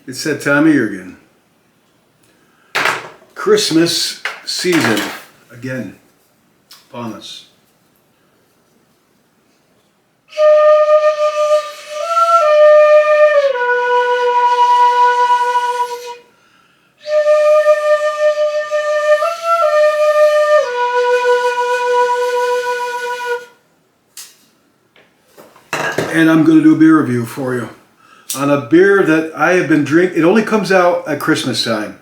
It's that time of year again. Christmas season again upon us. And I'm going to do a beer review for you on a beer that I have been drinking. It only comes out at Christmas time.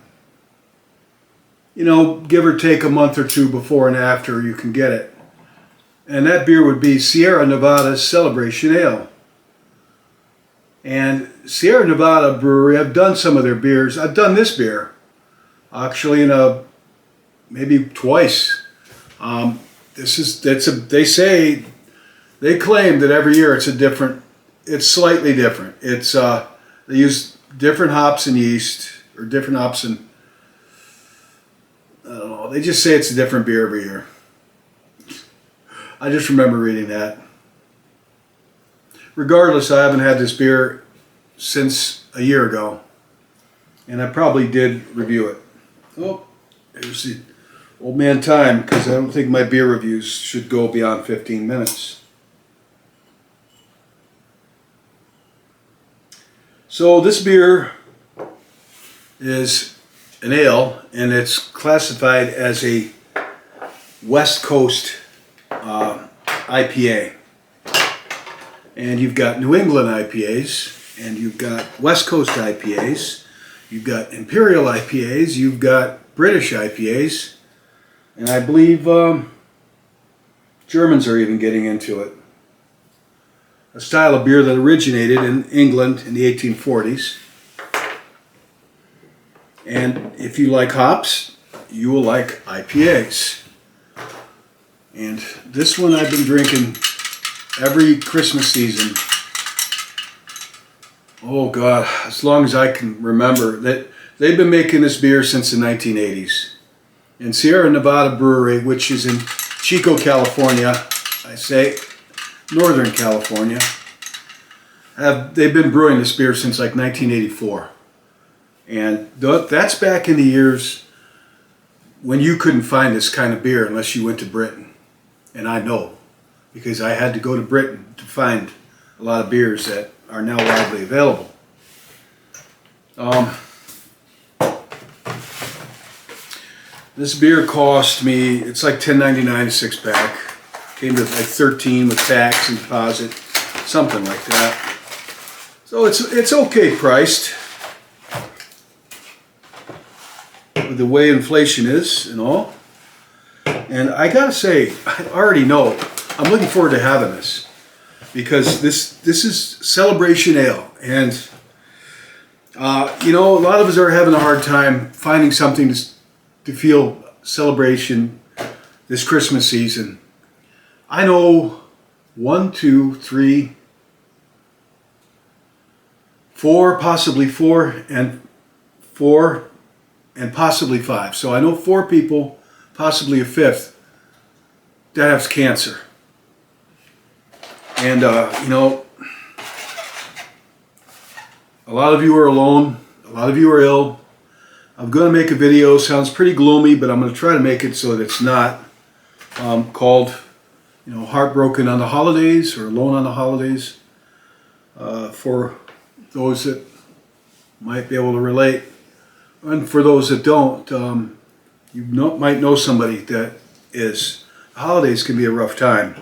You know, give or take a month or two before and after you can get it. And that beer would be Sierra Nevada's Celebration Ale. And Sierra Nevada Brewery, I've done some of their beers. I've done this beer actually maybe twice. They claim that every year it's slightly different. They use different hops and yeast, or different hops and, I don't know, they just say it's a different beer every year. I just remember reading that. Regardless, I haven't had this beer since a year ago, and I probably did review it. Oh, there's the old man time, because I don't think my beer reviews should go beyond 15 minutes. So this beer is an ale, and it's classified as a West Coast IPA. And you've got New England IPAs, and you've got West Coast IPAs, you've got Imperial IPAs, you've got British IPAs, and I believe Germans are even getting into it. A style of beer that originated in England in the 1840s. And if you like hops, you will like IPAs. And this one I've been drinking every Christmas season. Oh God, as long as I can remember. That they've been making this beer since the 1980s. And Sierra Nevada Brewery, which is in Chico, California, I say Northern California, they've been brewing this beer since like 1984. And that's back in the years when you couldn't find this kind of beer unless you went to Britain. And I know, because I had to go to Britain to find a lot of beers that are now widely available. This beer cost me, it's like $10.99 a six pack. Came to like 13 with tax and deposit, something like that. So it's okay priced with the way inflation is and all. And I gotta say, I already know I'm looking forward to having this, because this is Celebration Ale, and you know, a lot of us are having a hard time finding something to feel celebration this Christmas season. I know 1, 2, 3, 4, possibly 4, and possibly 5. So I know 4 people, possibly a 5th, that has cancer. And you know, a lot of you are alone, a lot of you are ill. I'm going to make a video, sounds pretty gloomy, but I'm going to try to make it so that it's not, called, you know, Heartbroken on the Holidays or Alone on the Holidays, for those that might be able to relate. And for those that don't, might know somebody that is. Holidays can be a rough time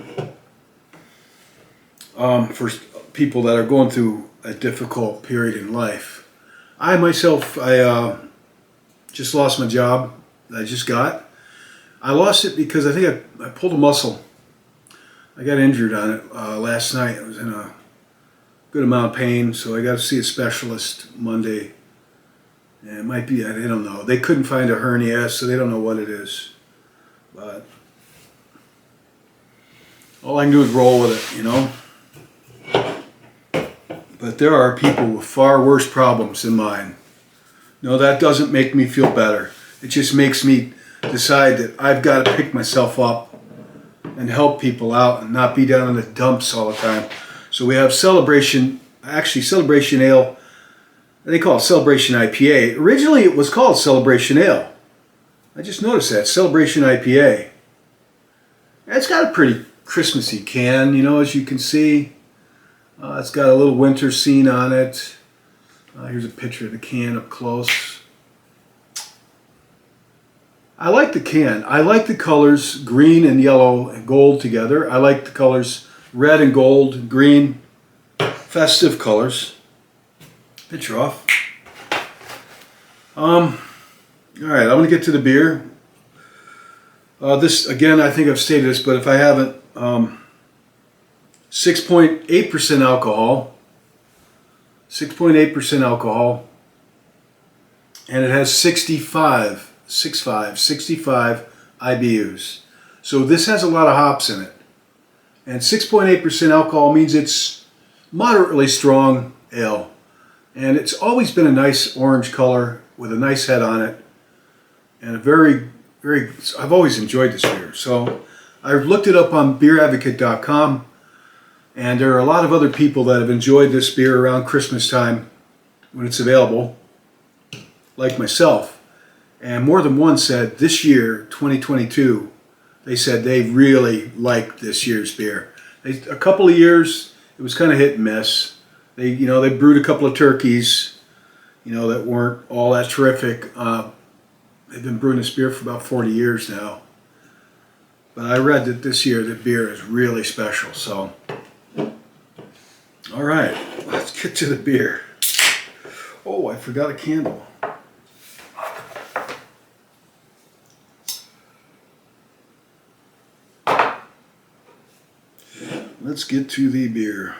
for people that are going through a difficult period in life. I myself, just lost my job that I just got. I lost it because I think I pulled a muscle. I got injured on it last night. I was in a good amount of pain, so I got to see a specialist Monday. And it might be, I don't know. They couldn't find a hernia, so they don't know what it is. But all I can do is roll with it, you know. But there are people with far worse problems than mine. No, that doesn't make me feel better. It just makes me decide that I've got to pick myself up and help people out and not be down in the dumps all the time. So we have Celebration Ale. They call it Celebration IPA. Originally it was called Celebration Ale. I just noticed that, Celebration IPA. It's got a pretty Christmassy can, you know, as you can see. It's got a little winter scene on it. Here's a picture of the can up close. I like the can. I like the colors green and yellow and gold together. I like the colors red and gold and green. Festive colors. Picture off. All right, I'm going to get to the beer. This, again, I think I've stated this, but if I haven't, 6.8% alcohol. 6.8% alcohol. And it has 65 IBUs. So this has a lot of hops in it. And 6.8% alcohol means it's moderately strong ale. And it's always been a nice orange color with a nice head on it. And a very, I've always enjoyed this beer. So I've looked it up on beeradvocate.com. And there are a lot of other people that have enjoyed this beer around Christmas time when it's available, like myself. And more than one said this year, 2022, they said they really liked this year's beer. A couple of years, it was kind of hit and miss. They brewed a couple of turkeys, that weren't all that terrific. They've been brewing this beer for about 40 years now. But I read that this year the beer is really special. So, all right, let's get to the beer. Oh, I forgot a candle. Let's get to the beer.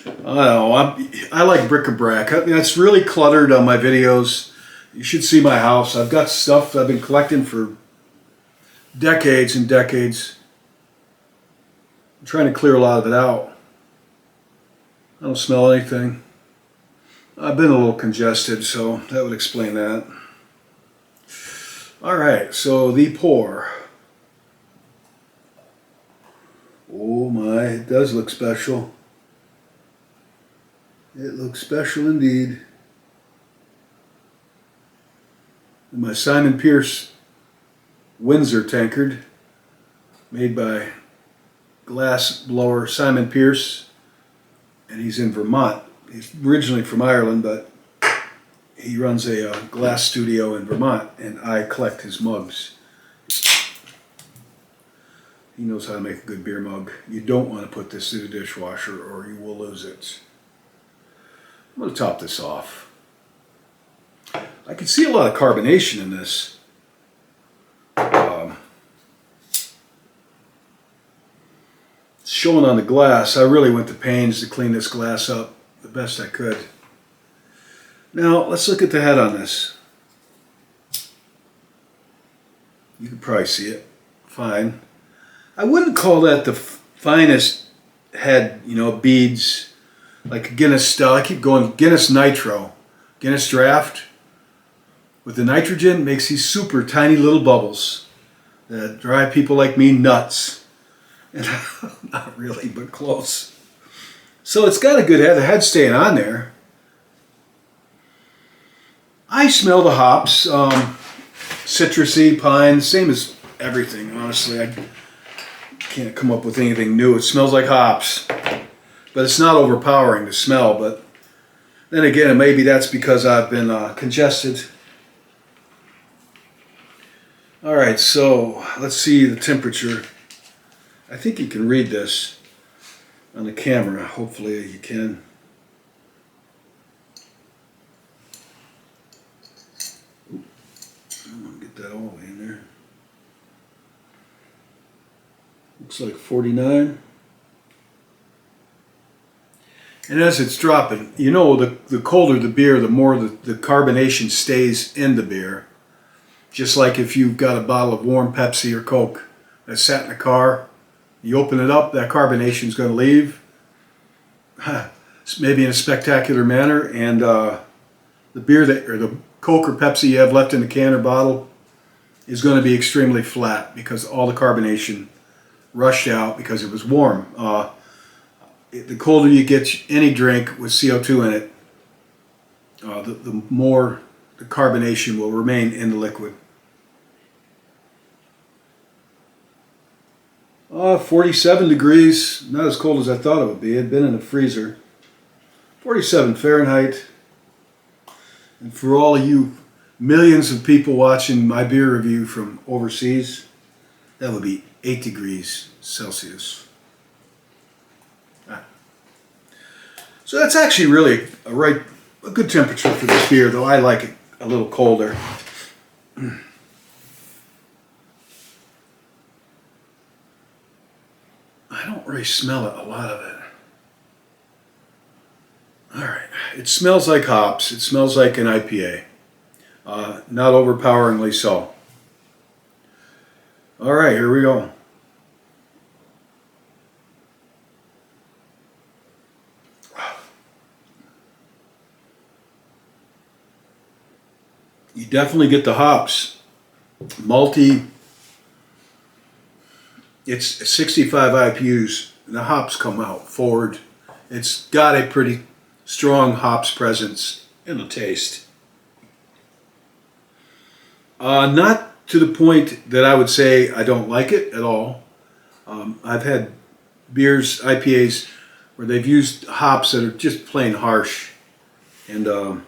I don't know, I like bric-a-brac. It's really cluttered on my videos. You should see my house. I've got stuff that I've been collecting for decades and decades. I'm trying to clear a lot of it out. I don't smell anything. I've been a little congested, so that would explain that. All right, so the pour. Oh my, it does look special. It looks special indeed. My Simon Pierce Windsor tankard, made by glass blower Simon Pierce, and he's in Vermont. He's originally from Ireland, but he runs a glass studio in Vermont, and I collect his mugs. He knows how to make a good beer mug. You don't want to put this in the dishwasher or you will lose it. I'm going to top this off. I can see a lot of carbonation in this. It's showing on the glass. I really went to pains to clean this glass up the best I could. Now, let's look at the head on this. You can probably see it fine. I wouldn't call that the finest head, beads, like a Guinness style. I keep going Guinness Nitro, Guinness Draft. With the nitrogen, makes these super tiny little bubbles that drive people like me nuts. And not really, but close. So it's got a good head. The head's staying on there. I smell the hops, citrusy, pine, same as everything, honestly. I can't come up with anything new. It smells like hops, but it's not overpowering to smell. But then again, maybe that's because I've been congested. All right, so let's see the temperature. I think you can read this on the camera. Hopefully you can. I'm gonna get that all the way in there. Looks like 49. And as it's dropping, the colder the beer, the more the carbonation stays in the beer. Just like if you've got a bottle of warm Pepsi or Coke that's sat in the car, you open it up, that carbonation is going to leave, maybe in a spectacular manner, and the beer or the Coke or Pepsi you have left in the can or bottle is going to be extremely flat because all the carbonation rushed out because it was warm. the colder you get any drink with CO2 in it, the more the carbonation will remain in the liquid. 47 degrees, not as cold as I thought it would be. It had been in the freezer. 47 Fahrenheit. And for all of you millions of people watching my beer review from overseas, that would be 8 degrees Celsius. So that's actually really a good temperature for this beer, though I like it a little colder. I don't really smell it, a lot of it. Alright, it smells like hops. It smells like an IPA. Not overpoweringly so. Alright, here we go. You definitely get the hops. Malty. It's 65 IPUs. And the hops come out forward. It's got a pretty strong hops presence in the taste. Not to the point that I would say I don't like it at all. I've had beers, IPAs, where they've used hops that are just plain harsh. And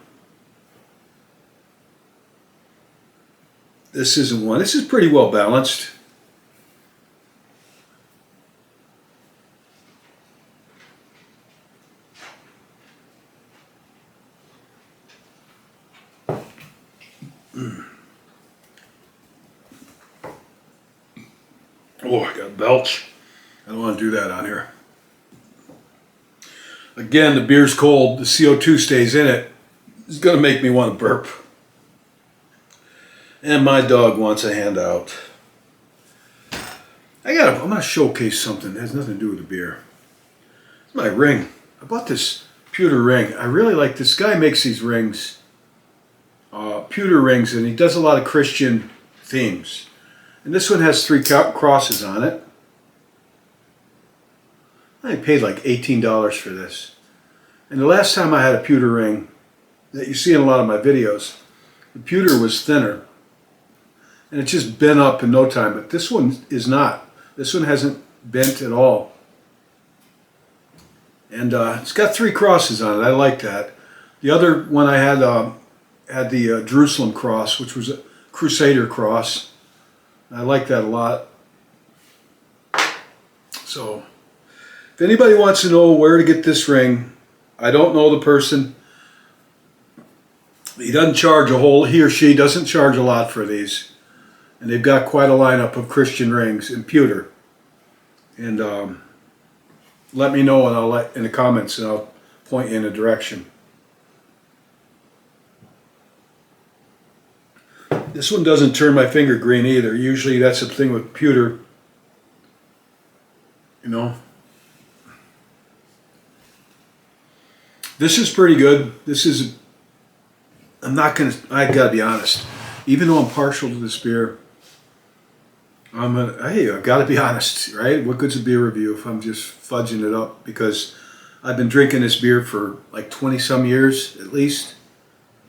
this isn't one. This is pretty well balanced. Oh, I got a belch. I don't want to do that on here. Again, the beer's cold. The CO2 stays in it. It's going to make me want to burp. And my dog wants a handout. I'm going to showcase something that has nothing to do with the beer. It's my ring. I bought this pewter ring. I really like this guy. Makes these rings, pewter rings, and he does a lot of Christian themes. And this one has 3 crosses on it. I paid like $18 for this. And the last time I had a pewter ring that you see in a lot of my videos, the pewter was thinner. And it just bent up in no time. But this one is not. This one hasn't bent at all. And it's got 3 crosses on it. I like that. The other one I had the Jerusalem cross, which was a Crusader cross. I like that a lot. So, if anybody wants to know where to get this ring, I don't know the person. He or she doesn't charge a lot for these. And they've got quite a lineup of Christian rings in pewter. And let me know in the comments, and I'll point you in a direction. This one doesn't turn my finger green either. Usually that's the thing with pewter. You know. This is pretty good. I gotta be honest. Even though I'm partial to this beer, I've got to be honest, right? What good's a beer review if I'm just fudging it up? Because I've been drinking this beer for like 20 some years at least.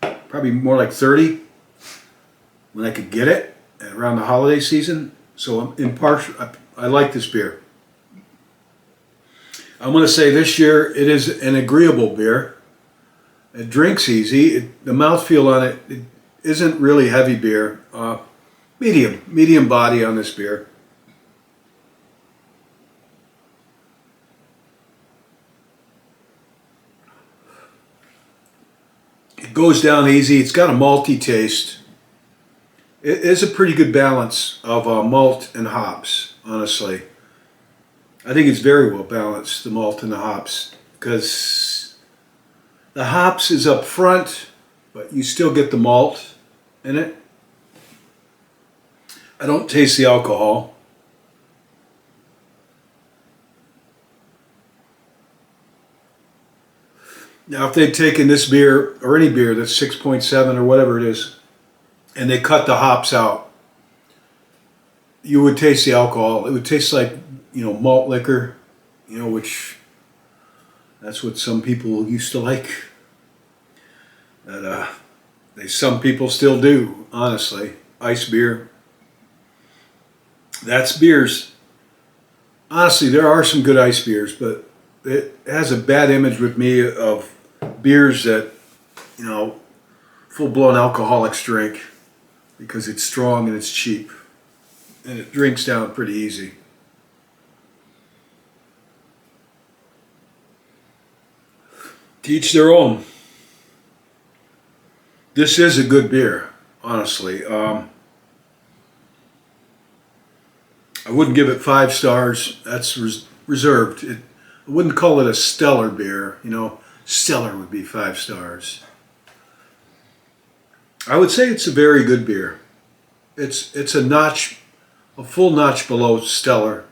Probably more like 30 when I could get it around the holiday season. So I'm impartial. I like this beer. I'm going to say this year it is an agreeable beer. It drinks easy. The mouthfeel on it isn't really heavy beer. Medium body on this beer. It goes down easy. It's got a malty taste. It is a pretty good balance of malt and hops, honestly. I think it's very well balanced, the malt and the hops, because the hops is up front, but you still get the malt in it. I don't taste the alcohol. Now, if they'd taken this beer, or any beer that's 6.7 or whatever it is, and they cut the hops out, you would taste the alcohol. It would taste like, malt liquor, which That's what some people used to like. That some people still do, honestly. Ice beer. That's beers. Honestly, there are some good ice beers, but it has a bad image with me of beers that, you know, full-blown alcoholics drink because it's strong and it's cheap. And it drinks down pretty easy. To each their own. This is a good beer, honestly. I wouldn't give it 5 stars. That's reserved. I wouldn't call it a stellar beer. You know, stellar would be 5 stars. I would say it's a very good beer. It's a notch, a full notch below stellar,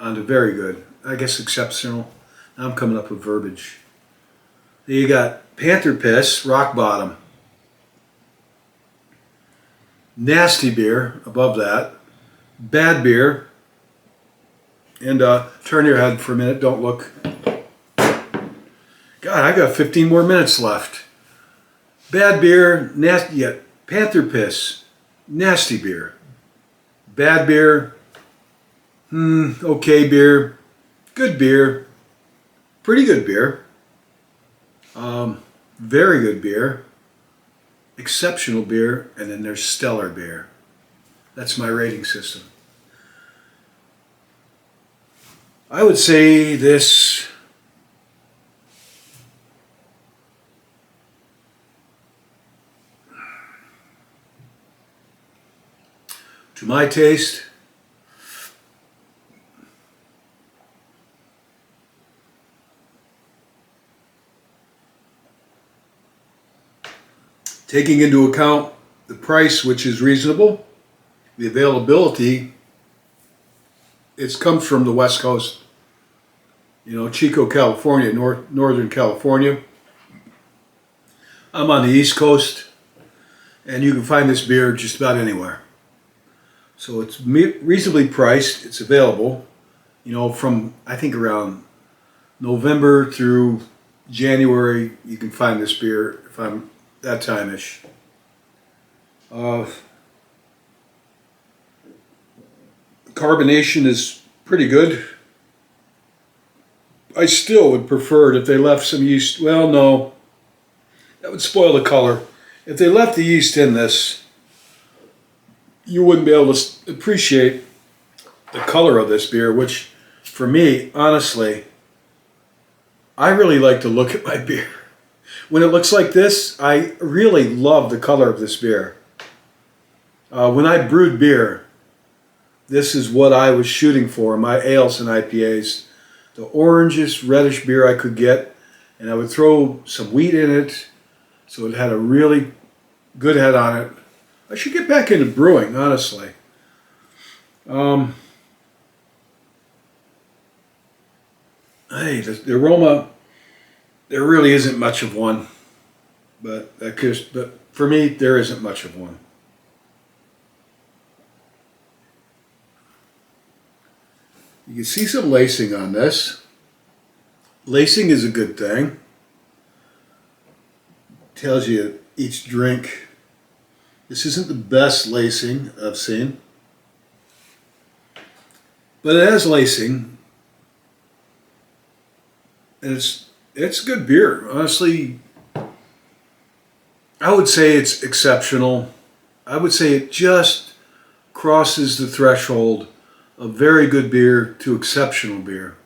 on the very good. I guess exceptional. Now I'm coming up with verbiage. Then you got Panther Piss, Rock Bottom. Nasty beer above that. Bad beer. And turn your head for a minute, don't look. God, I got 15 more minutes left. Bad beer, nasty, yeah, Panther Piss, nasty beer. Bad beer, okay beer, good beer, pretty good beer, very good beer, exceptional beer, and then there's stellar beer. That's my rating system. I would say this to my taste, taking into account the price, which is reasonable, the availability, it comes from the West Coast, you know, Chico, California, Northern California. I'm on the East Coast, and you can find this beer just about anywhere. So it's reasonably priced, it's available, you know, from I think around November through January, you can find this beer if I'm that time-ish. Carbonation is pretty good. I still would prefer it if they left some yeast. Well, no, that would spoil the color. If they left the yeast in this, you wouldn't be able to appreciate the color of this beer, which for me, honestly, I really like to look at my beer. When it looks like this, I really love the color of this beer. When I brewed beer, this is what I was shooting for in my ales and IPAs. The orangest, reddish beer I could get, and I would throw some wheat in it, so it had a really good head on it. I should get back into brewing, honestly. Hey, the aroma, there really isn't much of one, but for me, there isn't much of one. You can see some lacing on this. Lacing is a good thing. Tells you each drink. This isn't the best lacing I've seen, but it has lacing, and it's good beer. Honestly, I would say it's exceptional. I would say it just crosses the threshold of very good beer to exceptional beer.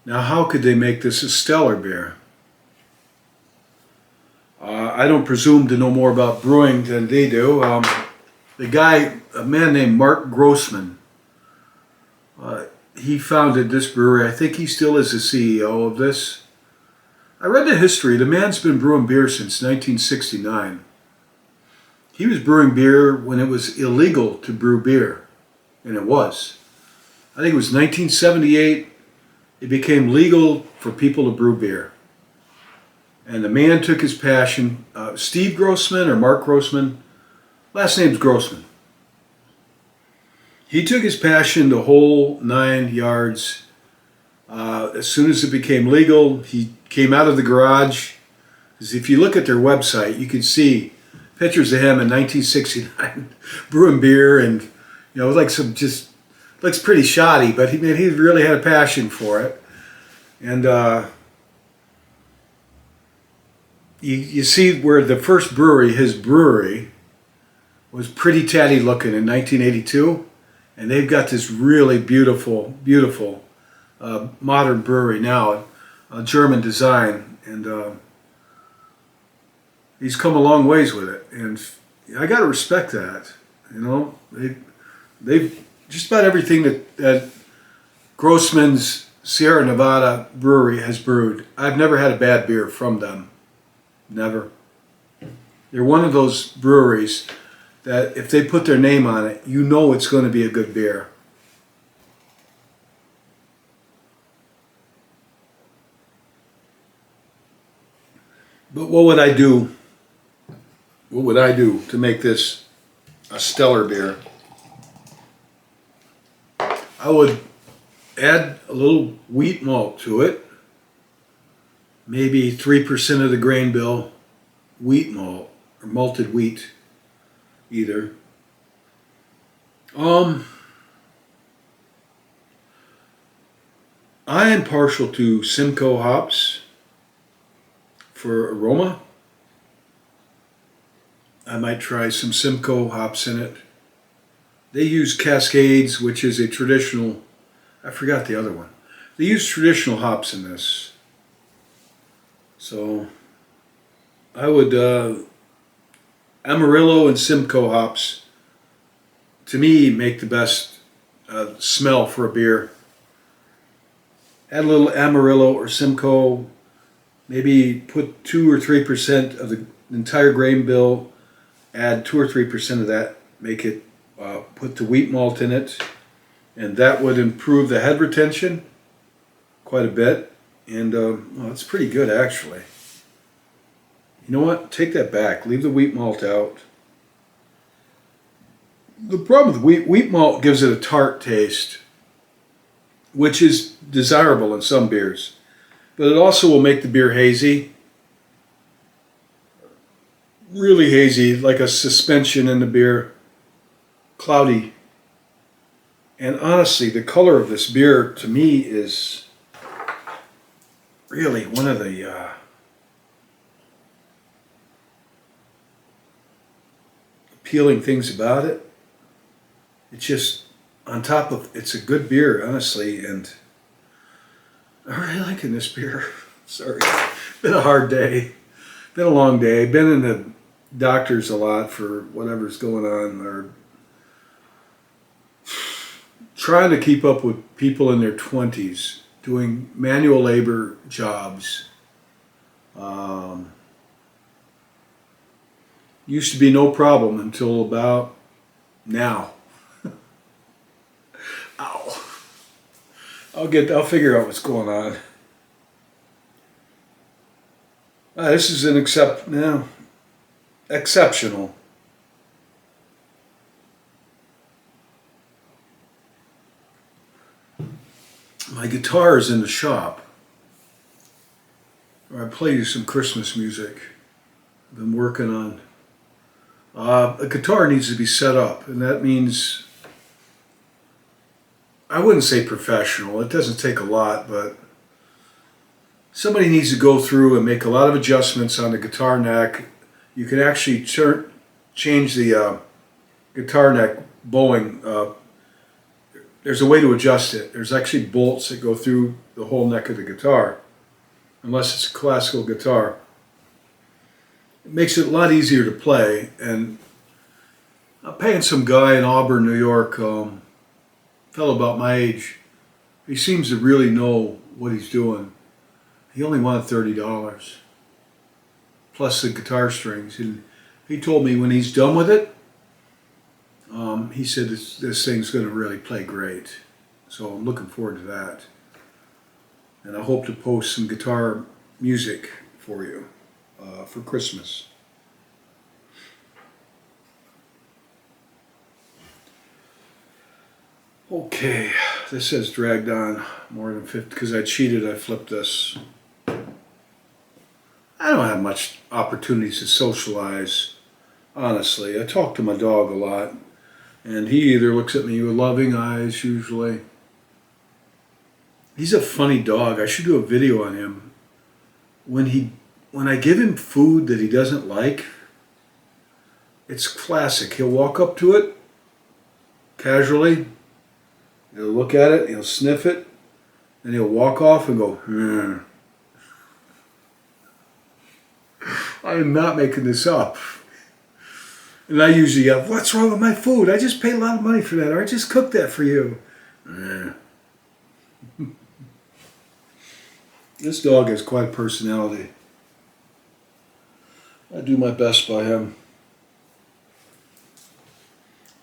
Now, how could they make this a stellar beer? I don't presume to know more about brewing than they do. The guy, a man named Mark Grossman, he founded this brewery. I think he still is the CEO of this. I read the history. The man's been brewing beer since 1969. He was brewing beer when it was illegal to brew beer, and it was. I think it was 1978. It became legal for people to brew beer. And the man took his passion, Steve Grossman or Mark Grossman, last name's Grossman. He took his passion the whole 9 yards. As soon as it became legal, he came out of the garage. Because if you look at their website, you can see pictures of him in 1969 brewing beer, and like some just looks pretty shoddy, but he really had a passion for it. And you see where the first brewery, his brewery, was pretty tatty looking in 1982, and they've got this really beautiful, beautiful modern brewery now, German design, and he's come a long ways with it, and I got to respect that. They've just about everything that Grossman's Sierra Nevada brewery has brewed. I've never had a bad beer from them. Never. They're one of those breweries that if they put their name on it, it's going to be a good beer. But what would I do? What would I do to make this a stellar beer? I would add a little wheat malt to it. Maybe 3% of the grain bill wheat malt, or malted wheat, either. I am partial to Simcoe hops for aroma. I might try some Simcoe hops in it. They use Cascades, which is a traditional, I forgot the other one. They use traditional hops in this. So I would, Amarillo and Simcoe hops, to me, make the best smell for a beer. Add a little Amarillo or Simcoe, maybe put 2 or 3% of the entire grain bill, add 2 or 3% of that, make it, put the wheat malt in it, and that would improve the head retention quite a bit. And well, it's pretty good actually. You know what? Take that back. Leave the wheat malt out. The problem with wheat malt gives it a tart taste, which is desirable in some beers, but it also will make the beer hazy. Really hazy, like a suspension in the beer. Cloudy. And honestly, the color of this beer to me is really one of the appealing things about it. It's just, on top of, it's a good beer, honestly, and I'm really liking this beer. Sorry, been a hard day, been a long day, been in the doctors a lot for whatever's going on, or trying to keep up with people in their 20s doing manual labor jobs. Used to be no problem until about now. Ow. I'll figure out what's going on. This is an exceptional. My guitar is in the shop, where I play you some Christmas music. I've been working on. A guitar needs to be set up, and that means, I wouldn't say professional, it doesn't take a lot, but somebody needs to go through and make a lot of adjustments on the guitar neck. You can actually change the guitar neck bowing. There's a way to adjust it. There's actually bolts that go through the whole neck of the guitar, unless it's a classical guitar. It makes it a lot easier to play, and I'm paying some guy in Auburn, New York, fellow about my age. He seems to really know what he's doing. He only wanted $30, plus the guitar strings, and he told me when he's done with it, he said this thing's going to really play great. So I'm looking forward to that, and I hope to post some guitar music for you. For Christmas. Okay, this has dragged on more than 50, because I cheated, I flipped this. I don't have much opportunities to socialize, honestly. I talk to my dog a lot, and he either looks at me with loving eyes, usually. He's a funny dog. I should do a video on him. When I give him food that he doesn't like, it's classic. He'll walk up to it casually, he'll look at it, he'll sniff it, and he'll walk off and go, hmm. I am not making this up. And I usually go, what's wrong with my food? I just paid a lot of money for that, or I just cooked that for you. This dog has quite a personality. I do my best by him.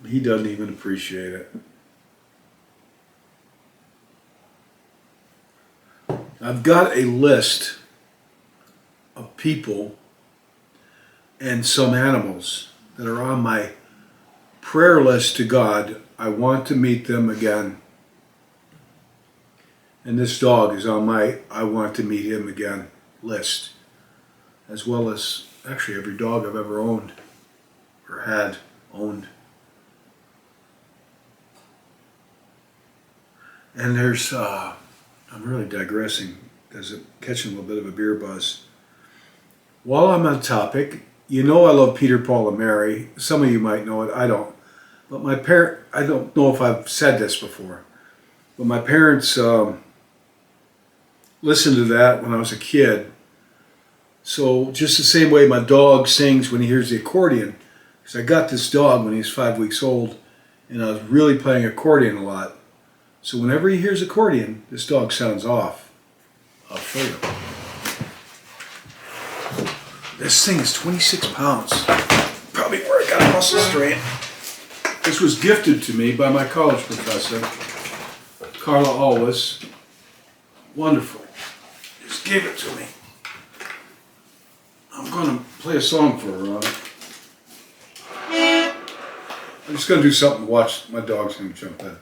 He doesn't even appreciate it. I've got a list of people and some animals that are on my prayer list to God. I want to meet them again. And this dog is on my I want to meet him again list, as well as actually every dog I've ever owned or had owned. And there's, I'm really digressing because I'm catching a little bit of a beer buzz. While I'm on topic, you know I love Peter, Paul, and Mary. Some of you might know it, I don't. But my parent, I don't know if I've said this before, but my parents listened to that when I was a kid. So just the same way my dog sings when he hears the accordion, because I got this dog when he was 5 weeks old, and I was really playing accordion a lot. So whenever he hears accordion, this dog sounds off. I'll show you. This thing is 26 pounds. Probably where I got a muscle strain. This was gifted to me by my college professor, Carla Always. Wonderful. Just gave it to me. I'm going to play a song for her on it. I'm just going to do something to watch. My dog's going to jump in.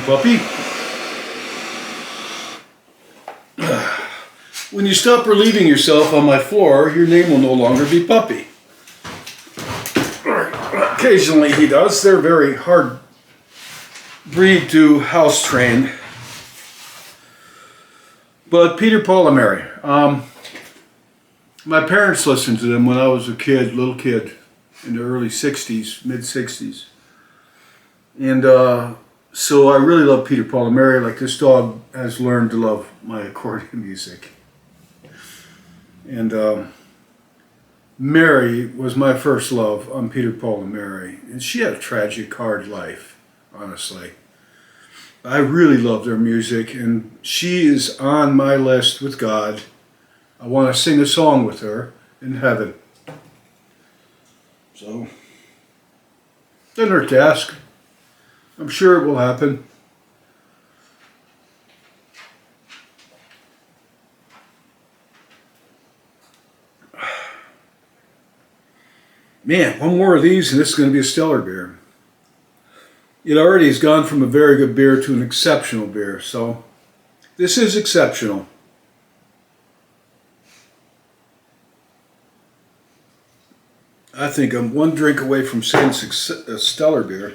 Puppy. When you stop relieving yourself on my floor, your name will no longer be Puppy. Occasionally he does. They're very hard breed to house train. But Peter, Paul, and Mary. My parents listened to them when I was a kid, little kid, in the early 60s, mid 60s. And so I really love Peter, Paul, and Mary. Like this dog has learned to love my accordion music. And Mary was my first love on Peter, Paul, and Mary. And she had a tragic, hard life, honestly. I really love their music, and she is on my list with God. I want to sing a song with her in heaven. So, Doesn't hurt to ask. I'm sure it will happen. Man, one more of these and this is going to be a stellar beer. It already has gone from a very good beer to an exceptional beer, so this is exceptional. I think I'm one drink away from saying it's a stellar beer.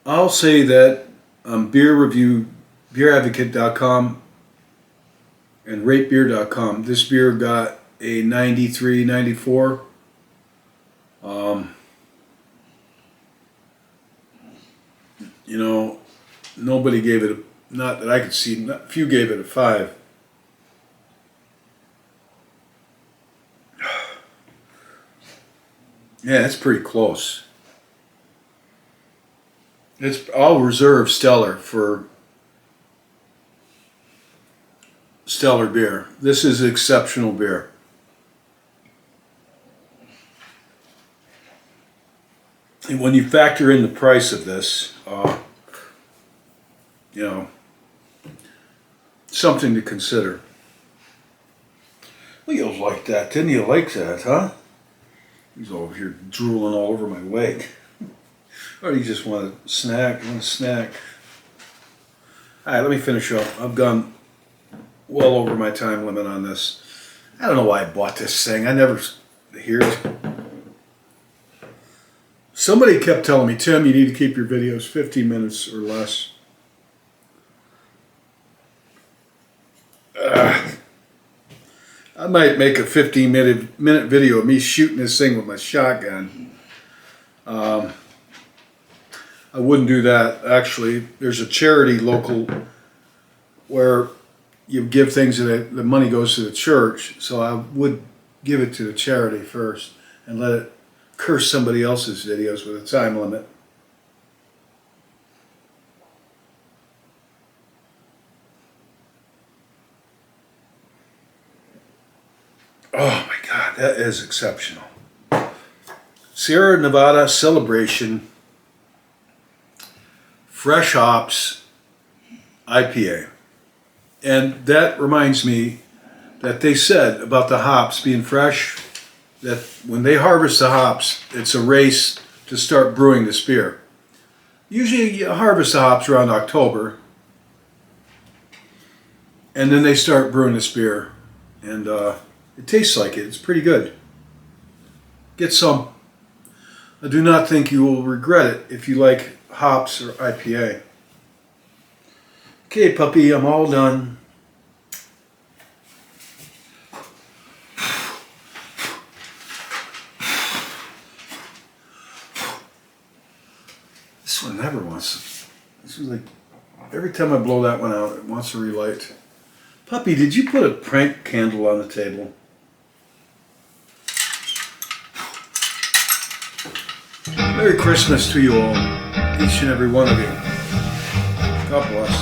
I'll say that beer review, beeradvocate.com and ratebeer.com, this beer got a 93, 94. You know, nobody gave it, not that I could see, few gave it a 5. Yeah, it's pretty close. I'll reserve stellar for stellar beer. This is exceptional beer. And when you factor in the price of this, you know, something to consider. Well, you'll like that, didn't you? Like that, huh? He's over here drooling all over my leg. Or you just want a snack? Want a snack? All right, let me finish up. I've gone well over my time limit on this. I don't know why I bought this thing. I never hear it. Somebody kept telling me, Tim, you need to keep your videos 15 minutes or less. I might make a 15-minute video of me shooting this thing with my shotgun. I wouldn't do that, actually. There's a charity local where you give things and the money goes to the church, so I would give it to the charity first and let it curse somebody else's videos with a time limit. Oh my God, that is exceptional. Sierra Nevada Celebration Fresh Hops IPA. And that reminds me that they said about the hops being fresh, that when they harvest the hops, it's a race to start brewing this beer. Usually you harvest the hops around October, and then they start brewing this beer. And it tastes like it. It's pretty good. Get some. I do not think you will regret it if you like hops or IPA. Okay, puppy, I'm all done. This one never wants to. This is like, every time I blow that one out, it wants to relight. Puppy, did you put a prank candle on the table? Merry Christmas to you all, each and every one of you. God bless.